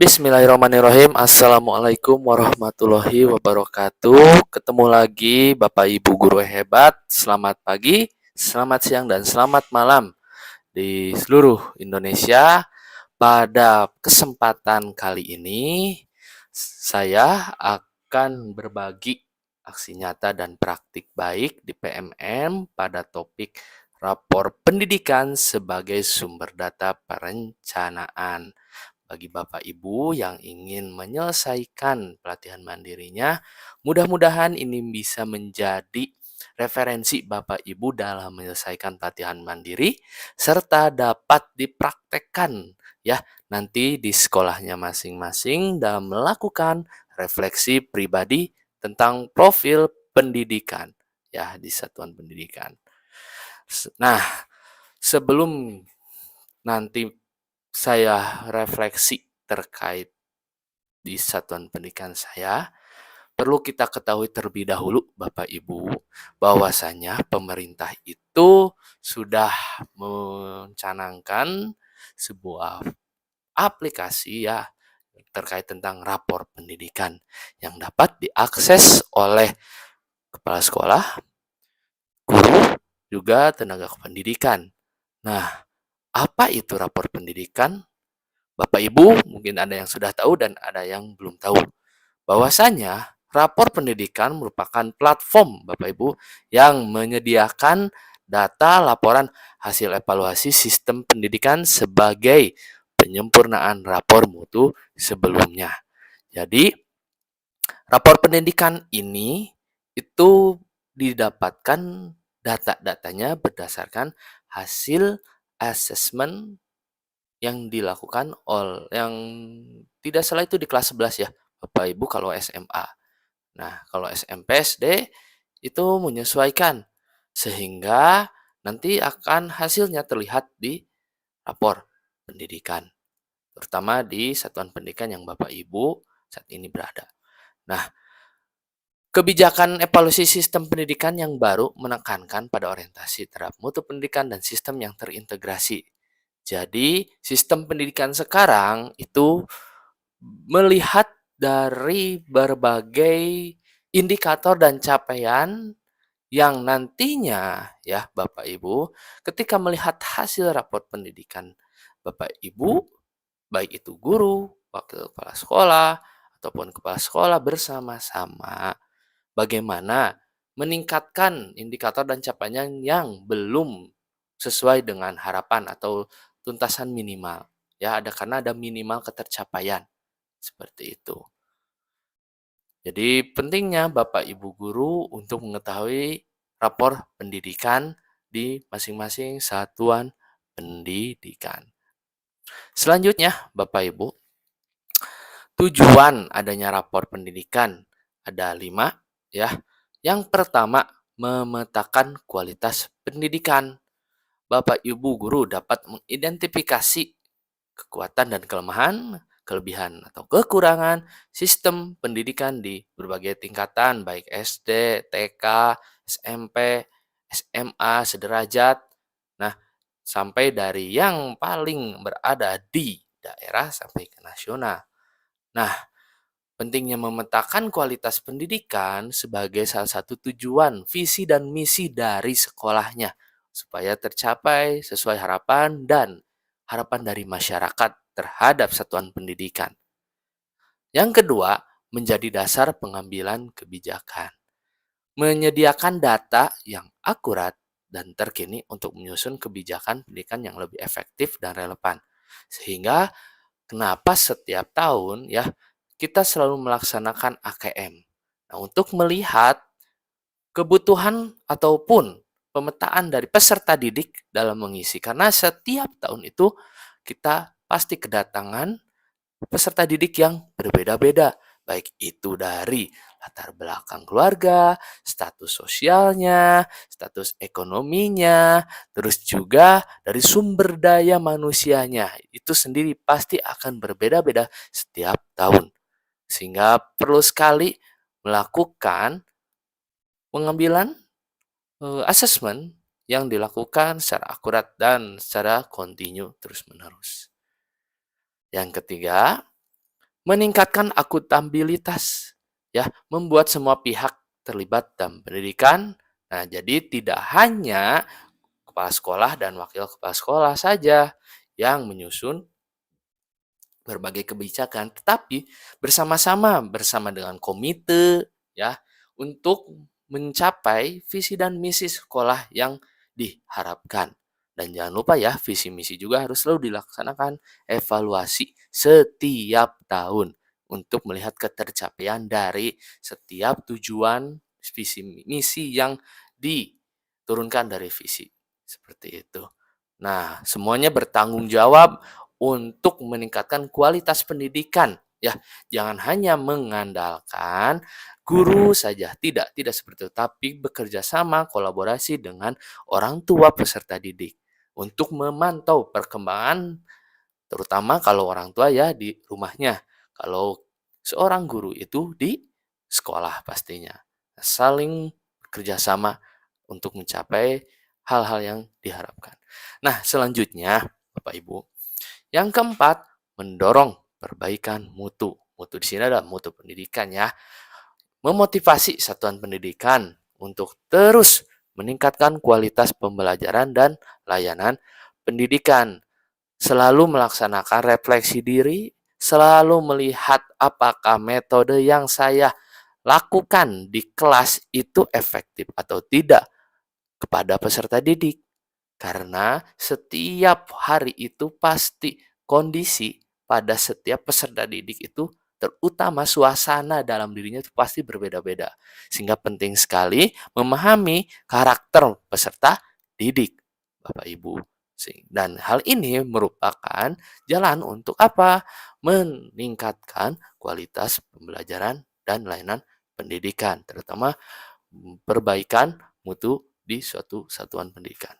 Bismillahirrahmanirrahim. Assalamualaikum warahmatullahi wabarakatuh. Ketemu lagi Bapak Ibu guru hebat. Selamat pagi, selamat siang, dan selamat malam di seluruh Indonesia. Pada kesempatan kali ini, saya akan berbagi aksi nyata dan praktik baik di PMM pada topik rapor pendidikan sebagai sumber data perencanaan. Bagi Bapak Ibu yang ingin menyelesaikan pelatihan mandirinya, mudah-mudahan ini bisa menjadi referensi Bapak Ibu dalam menyelesaikan pelatihan mandiri serta dapat dipraktekkan ya nanti di sekolahnya masing-masing dalam melakukan refleksi pribadi tentang profil pendidikan ya di satuan pendidikan. Nah, sebelum nanti saya refleksi terkait di satuan pendidikan saya, perlu kita ketahui terlebih dahulu Bapak Ibu, bahwasanya pemerintah itu sudah mencanangkan sebuah aplikasi ya terkait tentang rapor pendidikan yang dapat diakses oleh kepala sekolah, guru, juga tenaga kependidikan. Nah, apa itu rapor pendidikan? Bapak Ibu mungkin ada yang sudah tahu dan ada yang belum tahu. Bahwasanya rapor pendidikan merupakan platform Bapak Ibu yang menyediakan data laporan hasil evaluasi sistem pendidikan sebagai penyempurnaan rapor mutu sebelumnya. Jadi, rapor pendidikan ini itu didapatkan data-datanya berdasarkan hasil asesmen yang dilakukan yang tidak salah itu di kelas 11 ya, Bapak Ibu kalau SMA. Nah, kalau SMP, SD itu menyesuaikan sehingga nanti akan hasilnya terlihat di rapor pendidikan, terutama di satuan pendidikan yang Bapak Ibu saat ini berada. Nah, kebijakan evaluasi sistem pendidikan yang baru menekankan pada orientasi terhadap mutu pendidikan dan sistem yang terintegrasi. Jadi, sistem pendidikan sekarang itu melihat dari berbagai indikator dan capaian yang nantinya ya Bapak Ibu, ketika melihat hasil raport pendidikan Bapak Ibu, baik itu guru, wakil kepala sekolah, ataupun kepala sekolah bersama-sama bagaimana meningkatkan indikator dan capaian yang belum sesuai dengan harapan atau tuntasan minimal. Ya, karena ada minimal ketercapaian. Seperti itu. Jadi pentingnya Bapak Ibu guru untuk mengetahui rapor pendidikan di masing-masing satuan pendidikan. Selanjutnya Bapak Ibu, tujuan adanya rapor pendidikan ada 5 ya. Yang pertama, memetakan kualitas pendidikan. Bapak Ibu guru dapat mengidentifikasi kekuatan dan kelemahan, kelebihan atau kekurangan sistem pendidikan di berbagai tingkatan baik SD, TK, SMP, SMA, sederajat. Nah, sampai dari yang paling berada di daerah sampai ke nasional. Nah, pentingnya memetakan kualitas pendidikan sebagai salah satu tujuan, visi dan misi dari sekolahnya supaya tercapai sesuai harapan dan harapan dari masyarakat terhadap satuan pendidikan. Yang kedua, menjadi dasar pengambilan kebijakan. Menyediakan data yang akurat dan terkini untuk menyusun kebijakan pendidikan yang lebih efektif dan relevan. Sehingga kenapa setiap tahun ya kita selalu melaksanakan AKM. Nah, untuk melihat kebutuhan ataupun pemetaan dari peserta didik dalam mengisi. Karena setiap tahun itu kita pasti kedatangan peserta didik yang berbeda-beda. Baik itu dari latar belakang keluarga, status sosialnya, status ekonominya, terus juga dari sumber daya manusianya. Itu sendiri pasti akan berbeda-beda setiap tahun. Sehingga perlu sekali melakukan pengambilan asesmen yang dilakukan secara akurat dan secara kontinu terus-menerus. Yang ketiga, meningkatkan akuntabilitas, ya, membuat semua pihak terlibat dalam pendidikan. Nah, jadi tidak hanya kepala sekolah dan wakil kepala sekolah saja yang menyusun berbagai kebijakan, tetapi bersama dengan komite, ya, untuk mencapai visi dan misi sekolah yang diharapkan. Dan jangan lupa ya, visi misi juga harus selalu dilaksanakan evaluasi setiap tahun untuk melihat ketercapaian dari setiap tujuan visi misi yang diturunkan dari visi. Seperti itu. Nah, semuanya bertanggung jawab untuk meningkatkan kualitas pendidikan, ya. Jangan hanya mengandalkan guru saja, tidak seperti itu, tapi bekerja sama kolaborasi dengan orang tua peserta didik untuk memantau perkembangan, terutama kalau orang tua ya di rumahnya, kalau seorang guru itu di sekolah pastinya. Saling bekerja sama untuk mencapai hal-hal yang diharapkan. Nah, selanjutnya Bapak Ibu, yang keempat, mendorong perbaikan mutu. Mutu di sini adalah mutu pendidikan ya. Memotivasi satuan pendidikan untuk terus meningkatkan kualitas pembelajaran dan layanan pendidikan. Selalu melaksanakan refleksi diri, selalu melihat apakah metode yang saya lakukan di kelas itu efektif atau tidak kepada peserta didik. Karena setiap hari itu pasti kondisi pada setiap peserta didik itu, terutama suasana dalam dirinya itu pasti berbeda-beda. Sehingga penting sekali memahami karakter peserta didik, Bapak Ibu. Dan hal ini merupakan jalan untuk apa? Meningkatkan kualitas pembelajaran dan layanan pendidikan, terutama perbaikan mutu di suatu satuan pendidikan.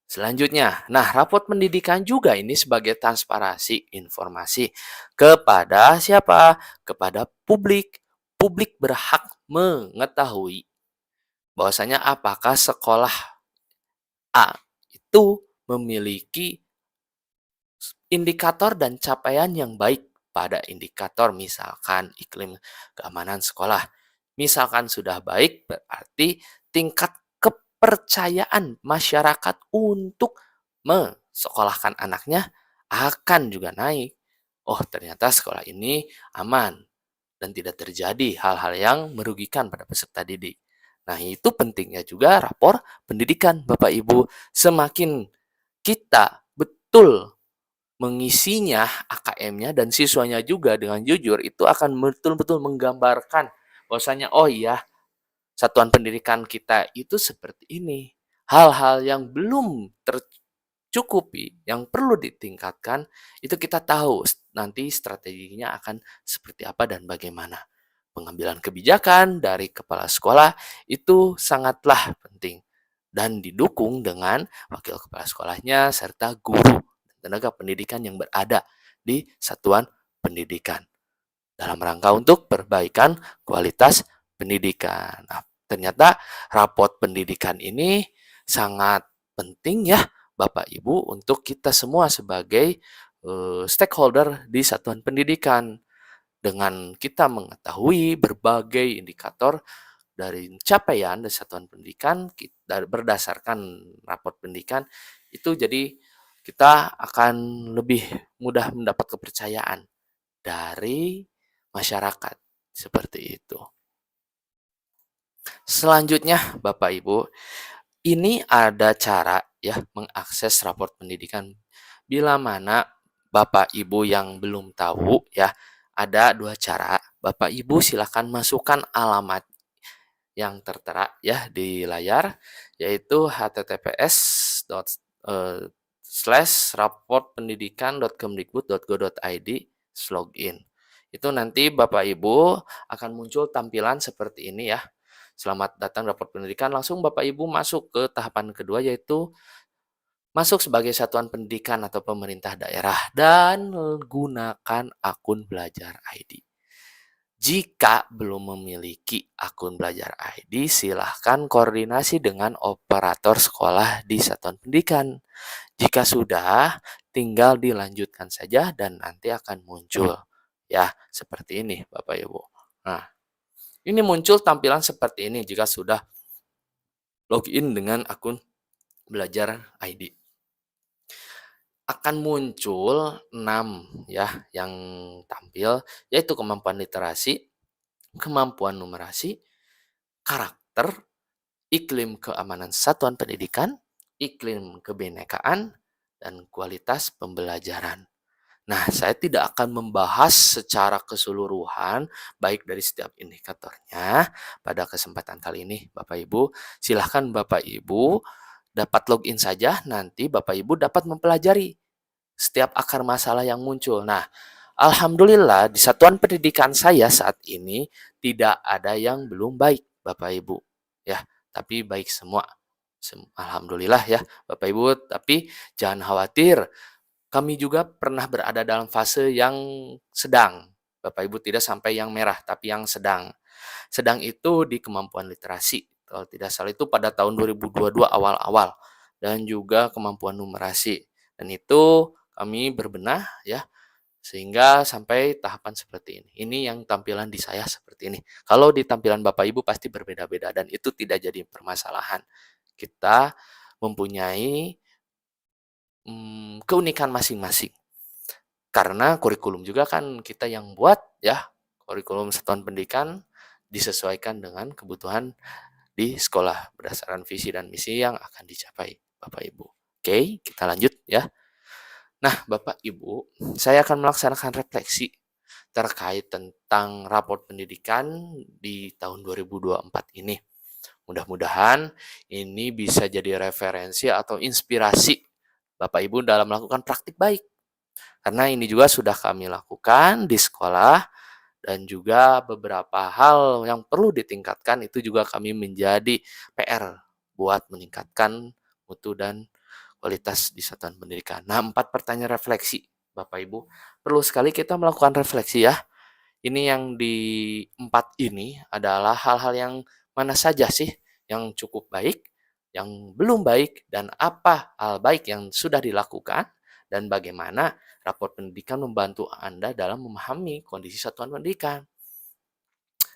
Selanjutnya, nah, rapot pendidikan juga ini sebagai transparansi informasi kepada siapa? Kepada publik. Publik berhak mengetahui bahwasanya apakah sekolah A itu memiliki indikator dan capaian yang baik pada indikator misalkan iklim keamanan sekolah. Misalkan sudah baik, berarti tingkat kepercayaan masyarakat untuk mensekolahkan anaknya akan juga naik. Oh, ternyata sekolah ini aman dan tidak terjadi hal-hal yang merugikan pada peserta didik. Nah, itu pentingnya juga rapor pendidikan, Bapak Ibu. Semakin kita betul mengisinya, AKM-nya dan siswanya juga dengan jujur, itu akan betul-betul menggambarkan bahwasanya, oh iya, satuan pendidikan kita itu seperti ini. Hal-hal yang belum tercukupi, yang perlu ditingkatkan, itu kita tahu nanti strateginya akan seperti apa dan bagaimana. Pengambilan kebijakan dari kepala sekolah itu sangatlah penting dan didukung dengan wakil kepala sekolahnya serta guru dan tenaga pendidikan yang berada di satuan pendidikan dalam rangka untuk perbaikan kualitas pendidikan. Nah, ternyata rapot pendidikan ini sangat penting ya Bapak Ibu untuk kita semua sebagai stakeholder di satuan pendidikan. Dengan kita mengetahui berbagai indikator dari capaian dari satuan pendidikan berdasarkan raport pendidikan itu, jadi kita akan lebih mudah mendapat kepercayaan dari masyarakat seperti itu. Selanjutnya Bapak Ibu, ini ada cara ya mengakses raport pendidikan. Bila mana Bapak Ibu yang belum tahu ya, ada dua cara. Bapak Ibu silakan masukkan alamat yang tertera ya di layar, yaitu https://raportpendidikan.kemdikbud.go.id/login. Itu nanti Bapak Ibu akan muncul tampilan seperti ini ya. Selamat datang raport pendidikan. Langsung Bapak Ibu masuk ke tahapan kedua, yaitu masuk sebagai satuan pendidikan atau pemerintah daerah dan gunakan akun Belajar ID. Jika belum memiliki akun Belajar ID, silahkan koordinasi dengan operator sekolah di satuan pendidikan. Jika sudah, tinggal dilanjutkan saja dan nanti akan muncul Ya, seperti ini Bapak Ibu. Nah, ini muncul tampilan seperti ini jika sudah login dengan akun Belajar ID. Akan muncul 6 ya yang tampil, yaitu kemampuan literasi, kemampuan numerasi, karakter, iklim keamanan satuan pendidikan, iklim kebinekaan, dan kualitas pembelajaran. Nah, saya tidak akan membahas secara keseluruhan, baik dari setiap indikatornya pada kesempatan kali ini, Bapak Ibu. Silahkan Bapak Ibu dapat login saja, nanti Bapak Ibu dapat mempelajari setiap akar masalah yang muncul. Nah, alhamdulillah di satuan pendidikan saya saat ini tidak ada yang belum baik, Bapak Ibu. Ya, tapi baik semua. Alhamdulillah ya, Bapak Ibu. Tapi jangan khawatir, kami juga pernah berada dalam fase yang sedang. Bapak Ibu tidak sampai yang merah, tapi yang sedang. Sedang itu di kemampuan literasi. Kalau tidak salah itu pada tahun 2022 awal-awal. Dan juga kemampuan numerasi. Dan itu kami berbenah ya sehingga sampai tahapan seperti ini. Ini yang tampilan di saya seperti ini. Kalau di tampilan Bapak Ibu pasti berbeda-beda dan itu tidak jadi permasalahan. Kita mempunyai keunikan masing-masing. Karena kurikulum juga kan kita yang buat ya. Kurikulum satuan pendidikan disesuaikan dengan kebutuhan di sekolah berdasarkan visi dan misi yang akan dicapai Bapak Ibu. Oke, kita lanjut ya. Nah, Bapak Ibu, saya akan melaksanakan refleksi terkait tentang raport pendidikan di tahun 2024 ini. Mudah-mudahan ini bisa jadi referensi atau inspirasi Bapak Ibu dalam melakukan praktik baik. Karena ini juga sudah kami lakukan di sekolah dan juga beberapa hal yang perlu ditingkatkan itu juga kami menjadi PR buat meningkatkan mutu dan kualitas di satuan pendidikan. Nah, 4 pertanyaan refleksi, Bapak Ibu. Perlu sekali kita melakukan refleksi ya. Ini yang di 4 ini adalah hal-hal yang mana saja sih yang cukup baik, yang belum baik, dan apa hal baik yang sudah dilakukan, dan bagaimana rapor pendidikan membantu Anda dalam memahami kondisi satuan pendidikan.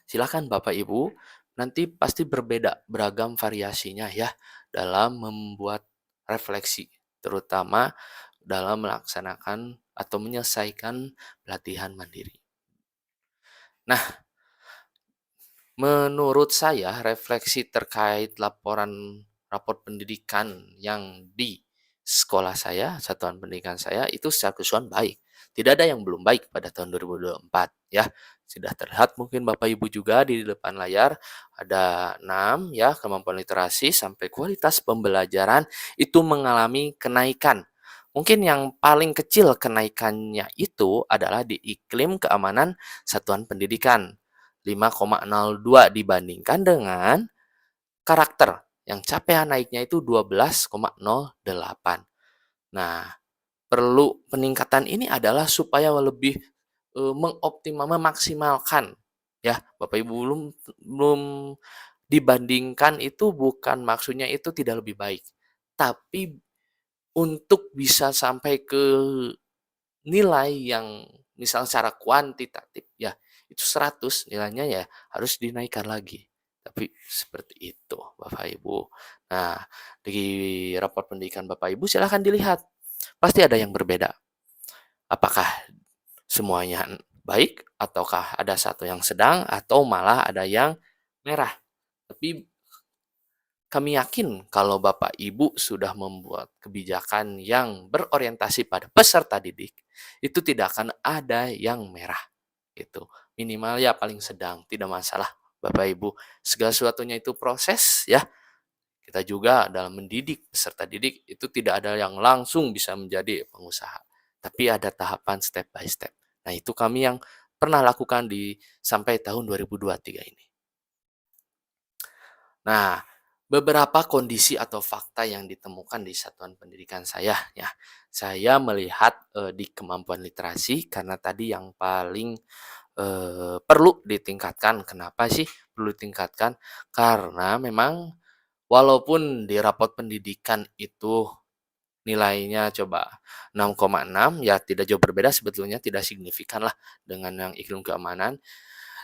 Silakan Bapak Ibu, nanti pasti berbeda, beragam variasinya ya dalam membuat refleksi, terutama dalam melaksanakan atau menyelesaikan pelatihan mandiri. Nah, menurut saya refleksi terkait laporan raport pendidikan yang di sekolah saya, satuan pendidikan saya itu secara keseluruhan baik. Tidak ada yang belum baik pada tahun 2024 ya. Sudah terlihat mungkin Bapak Ibu juga di depan layar ada 6 ya kemampuan literasi sampai kualitas pembelajaran itu mengalami kenaikan. Mungkin yang paling kecil kenaikannya itu adalah di iklim keamanan satuan pendidikan. 5,02 dibandingkan dengan karakter yang capaian naiknya itu 12,08. Nah, perlu peningkatan ini adalah supaya lebih memaksimalkan ya Bapak Ibu belum belum dibandingkan itu bukan maksudnya itu tidak lebih baik. Tapi untuk bisa sampai ke nilai yang misal secara kuantitatif ya, itu 100 nilainya ya harus dinaikkan lagi. Tapi seperti itu Bapak Ibu. Nah, di rapor pendidikan Bapak Ibu silahkan dilihat. Pasti ada yang berbeda. Apakah semuanya baik ataukah ada satu yang sedang atau malah ada yang merah. Tapi kami yakin kalau Bapak Ibu sudah membuat kebijakan yang berorientasi pada peserta didik, itu tidak akan ada yang merah. Itu minimal ya paling sedang, tidak masalah Bapak Ibu. Segala sesuatunya itu proses ya. Kita juga dalam mendidik peserta didik itu tidak ada yang langsung bisa menjadi pengusaha. Tapi ada tahapan step by step. Nah, itu kami yang pernah lakukan di sampai tahun 2023 ini. Nah, beberapa kondisi atau fakta yang ditemukan di satuan pendidikan saya ya. Saya melihat di kemampuan literasi karena tadi yang paling perlu ditingkatkan. Kenapa sih perlu ditingkatkan? Karena memang walaupun di rapot pendidikan itu nilainya coba 6,6, ya tidak jauh berbeda sebetulnya, tidak signifikan lah dengan yang iklim keamanan.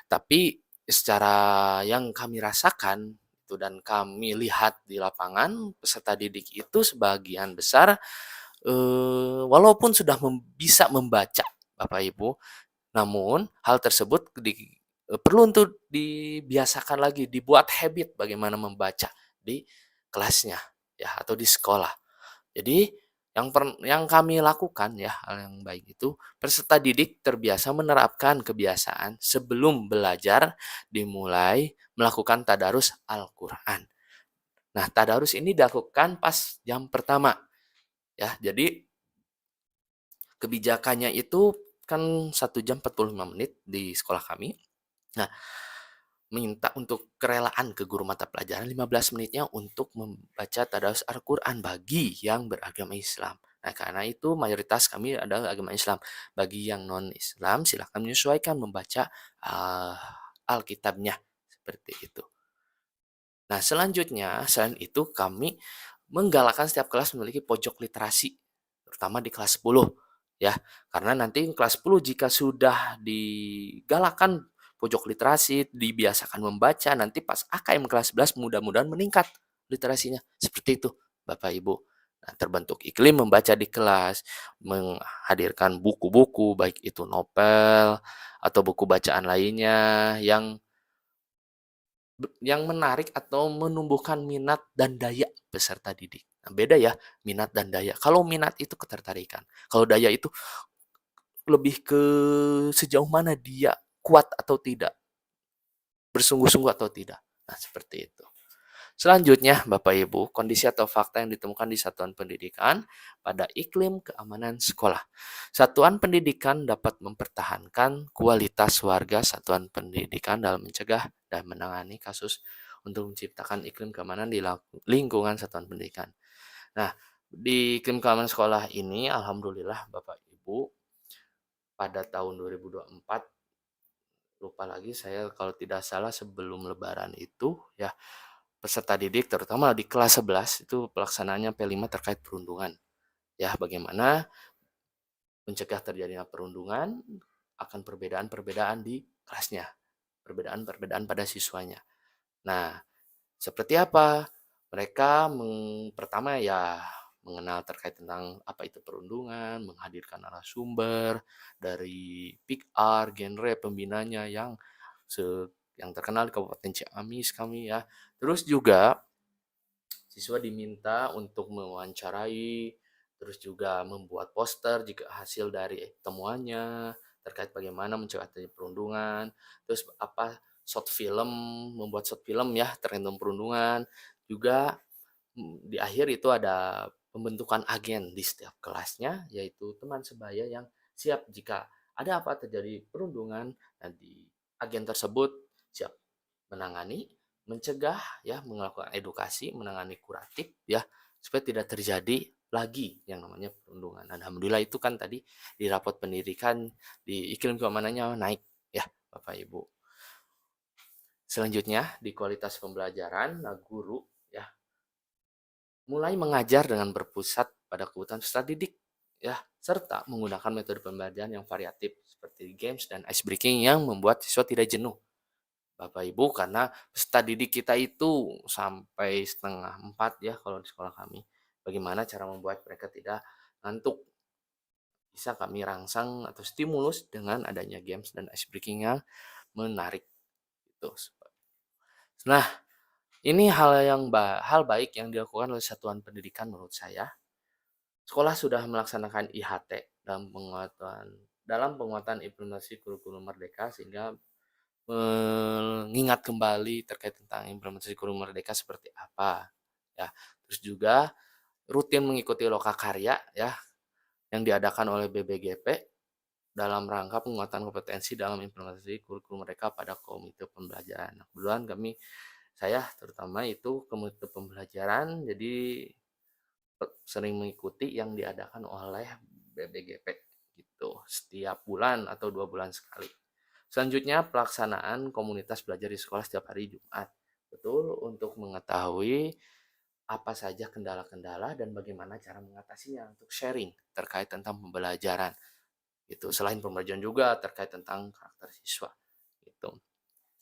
Tapi secara yang kami rasakan itu dan kami lihat di lapangan, peserta didik itu sebagian besar, walaupun sudah bisa membaca Bapak Ibu, namun hal tersebut perlu untuk dibiasakan lagi, dibuat habit bagaimana membaca di kelasnya ya atau di sekolah. Jadi yang kami lakukan ya, hal yang baik itu peserta didik terbiasa menerapkan kebiasaan sebelum belajar dimulai melakukan tadarus Al-Qur'an. Nah, tadarus ini dilakukan pas jam pertama ya. Jadi kebijakannya itu kan 1 jam 45 menit di sekolah kami. Nah, minta untuk kerelaan ke guru mata pelajaran 15 menitnya untuk membaca tadarus Al-Qur'an bagi yang beragama Islam. Nah, karena itu mayoritas kami adalah agama Islam. Bagi yang non-Islam silahkan menyesuaikan membaca uh, Alkitabnya seperti itu. Nah, selanjutnya selain itu kami menggalakkan setiap kelas memiliki pojok literasi, terutama di kelas 10 ya. Karena nanti kelas 10 jika sudah digalakan pojok literasi, dibiasakan membaca, nanti pas AKM kelas 11 mudah-mudahan meningkat literasinya. Seperti itu, Bapak Ibu. Nah, terbentuk iklim membaca di kelas, menghadirkan buku-buku baik itu novel atau buku bacaan lainnya yang menarik atau menumbuhkan minat dan daya peserta didik. Nah, beda ya minat dan daya. Kalau minat itu ketertarikan. Kalau daya itu lebih ke sejauh mana dia kuat atau tidak, bersungguh-sungguh atau tidak. Nah, seperti itu. Selanjutnya, Bapak Ibu, kondisi atau fakta yang ditemukan di satuan pendidikan pada iklim keamanan sekolah. Satuan pendidikan dapat mempertahankan kualitas warga satuan pendidikan dalam mencegah dan menangani kasus untuk menciptakan iklim keamanan di lingkungan satuan pendidikan. Nah, di iklim keamanan sekolah ini, alhamdulillah Bapak Ibu, pada tahun 2024, lupa lagi saya kalau tidak salah sebelum lebaran itu ya, peserta didik terutama di kelas 11 itu pelaksanaannya P5 terkait perundungan. Ya, bagaimana mencegah terjadinya perundungan akan perbedaan-perbedaan di kelasnya, perbedaan-perbedaan pada siswanya. Nah, seperti apa? Mereka pertama ya mengenal terkait tentang apa itu perundungan, menghadirkan narasumber dari PIKR, genre pembinanya yang terkenal di Kabupaten Ciamis kami ya. Terus juga siswa diminta untuk mewawancarai, terus juga membuat poster jika hasil dari temuannya terkait bagaimana mencegah terjadi perundungan, terus apa short film, membuat short film ya terkait dengan perundungan. Juga di akhir itu ada pembentukan agen di setiap kelasnya, yaitu teman sebaya yang siap jika ada apa terjadi perundungan, nanti agen tersebut siap menangani, mencegah ya, melakukan edukasi, menangani kuratif ya, supaya tidak terjadi lagi yang namanya perundungan. Alhamdulillah itu kan tadi di rapot pendidikan di iklim keamanannya naik ya Bapak Ibu. Selanjutnya di kualitas pembelajaran, nah, guru ya mulai mengajar dengan berpusat pada kebutuhan peserta didik ya, serta menggunakan metode pembelajaran yang variatif seperti games dan ice breaking yang membuat siswa tidak jenuh. Bapak Ibu, karena peserta didik kita itu sampai setengah 4 ya kalau di sekolah kami. Bagaimana cara membuat mereka tidak ngantuk? Bisa kami rangsang atau stimulus dengan adanya games dan ice breaking yang menarik itu. Nah, ini hal baik yang dilakukan oleh satuan pendidikan menurut saya. Sekolah sudah melaksanakan IHT dalam penguatan implementasi kurikulum Merdeka sehingga mengingat kembali terkait tentang implementasi kurikulum Merdeka seperti apa ya. Terus juga rutin mengikuti lokakarya ya yang diadakan oleh BBGP dalam rangka penguatan kompetensi dalam implementasi kurikulum Merdeka pada komite pembelajaran. Nah, kebetulan saya terutama itu komite pembelajaran, jadi sering mengikuti yang diadakan oleh BBGP gitu setiap bulan atau 2 bulan sekali. Selanjutnya pelaksanaan komunitas belajar di sekolah setiap hari Jumat. Betul, untuk mengetahui apa saja kendala-kendala dan bagaimana cara mengatasinya untuk sharing terkait tentang pembelajaran gitu. Selain pembelajaran juga terkait tentang karakter siswa gitu.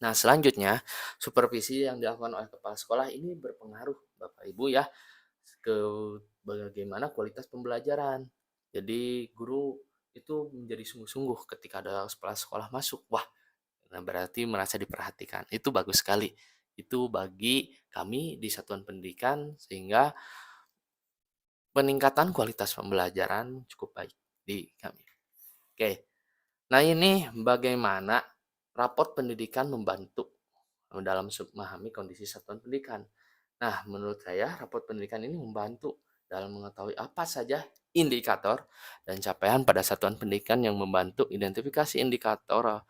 Nah, selanjutnya supervisi yang dilakukan oleh kepala sekolah ini berpengaruh Bapak Ibu ya ke bagaimana kualitas pembelajaran. Jadi guru itu menjadi sungguh-sungguh ketika ada kepala sekolah masuk. Wah, nah berarti merasa diperhatikan. Itu bagus sekali. Itu bagi kami di satuan pendidikan sehingga peningkatan kualitas pembelajaran cukup baik di kami. Oke. Nah, ini bagaimana raport pendidikan membantu dalam memahami kondisi satuan pendidikan. Nah, menurut saya raport pendidikan ini membantu dalam mengetahui apa saja indikator dan capaian pada satuan pendidikan yang membantu identifikasi indikator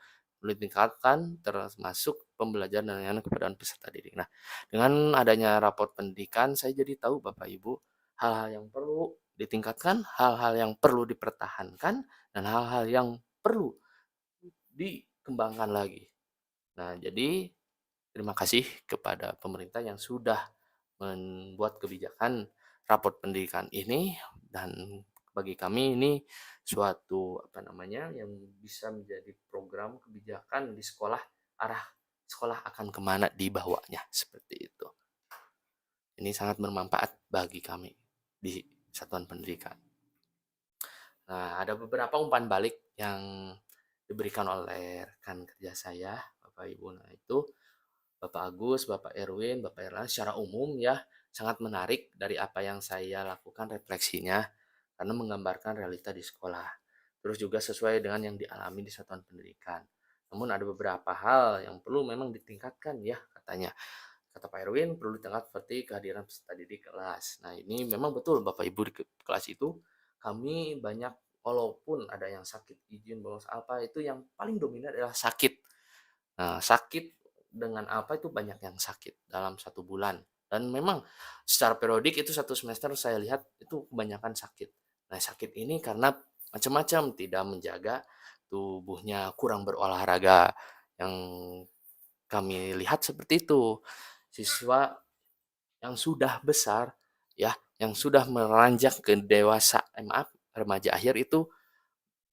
meningkatkan termasuk pembelajaran dan layanan kepada peserta didik. Nah, dengan adanya raport pendidikan, saya jadi tahu Bapak Ibu hal-hal yang perlu ditingkatkan, hal-hal yang perlu dipertahankan, dan hal-hal yang perlu dikembangkan lagi. Nah, jadi terima kasih kepada pemerintah yang sudah membuat kebijakan raport pendidikan ini dan bagi kami ini suatu apa namanya yang bisa menjadi program kebijakan di sekolah, arah sekolah akan kemana dibawanya seperti itu. Ini sangat bermanfaat bagi kami di satuan pendidikan. Nah, ada beberapa umpan balik yang diberikan oleh rekan kerja saya, Bapak Ibu. Nah, itu Bapak Agus, Bapak Erwin, Bapak Erlan secara umum ya sangat menarik dari apa yang saya lakukan refleksinya karena menggambarkan realita di sekolah. Terus juga sesuai dengan yang dialami di satuan pendidikan. Namun ada beberapa hal yang perlu memang ditingkatkan ya katanya. Kata Pak Erwin perlu ditingkat seperti kehadiran peserta didik kelas. Nah ini memang betul Bapak Ibu di kelas itu kami banyak walaupun ada yang sakit izin bolos apa itu yang paling dominan adalah sakit. Nah, sakit dengan apa itu banyak yang sakit dalam 1 bulan. Dan memang secara periodik itu 1 semester saya lihat itu kebanyakan sakit. Nah, sakit ini karena macam-macam, tidak menjaga tubuhnya, kurang berolahraga. Yang kami lihat seperti itu. Siswa yang sudah besar, ya, yang sudah meranjak ke dewasa, maaf, remaja akhir itu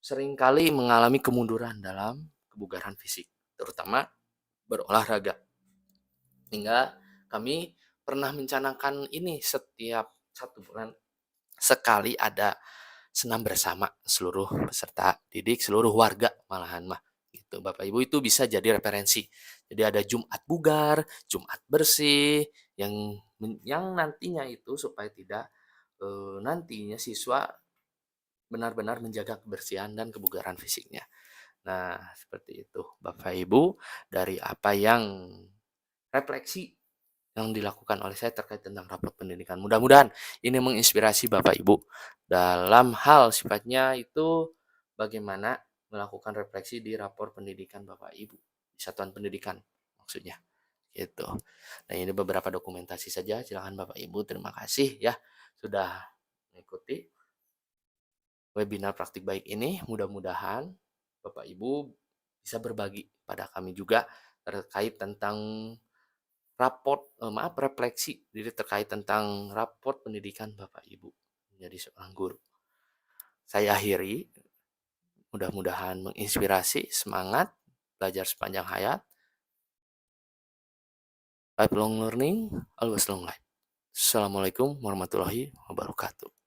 seringkali mengalami kemunduran dalam kebugaran fisik, terutama berolahraga. Hingga kami pernah mencanangkan ini setiap 1 bulan sekali ada senam bersama seluruh peserta didik, seluruh warga malahan mah gitu. Bapak Ibu itu bisa jadi referensi. Jadi ada Jumat bugar, Jumat bersih yang nantinya itu supaya tidak nantinya siswa benar-benar menjaga kebersihan dan kebugaran fisiknya. Nah, seperti itu Bapak Ibu dari apa yang refleksi yang dilakukan oleh saya terkait tentang rapor pendidikan. Mudah-mudahan ini menginspirasi Bapak Ibu dalam hal sifatnya itu bagaimana melakukan refleksi di rapor pendidikan Bapak Ibu di satuan pendidikan maksudnya gitu. Nah, ini beberapa dokumentasi saja. Silakan Bapak Ibu. Terima kasih ya sudah mengikuti webinar praktik baik ini. Mudah-mudahan Bapak Ibu bisa berbagi pada kami juga terkait tentang refleksi diri terkait tentang raport pendidikan Bapak Ibu menjadi seorang guru. Saya akhiri, mudah-mudahan menginspirasi, semangat, belajar sepanjang hayat, lifelong learning, always long life. Assalamualaikum warahmatullahi wabarakatuh.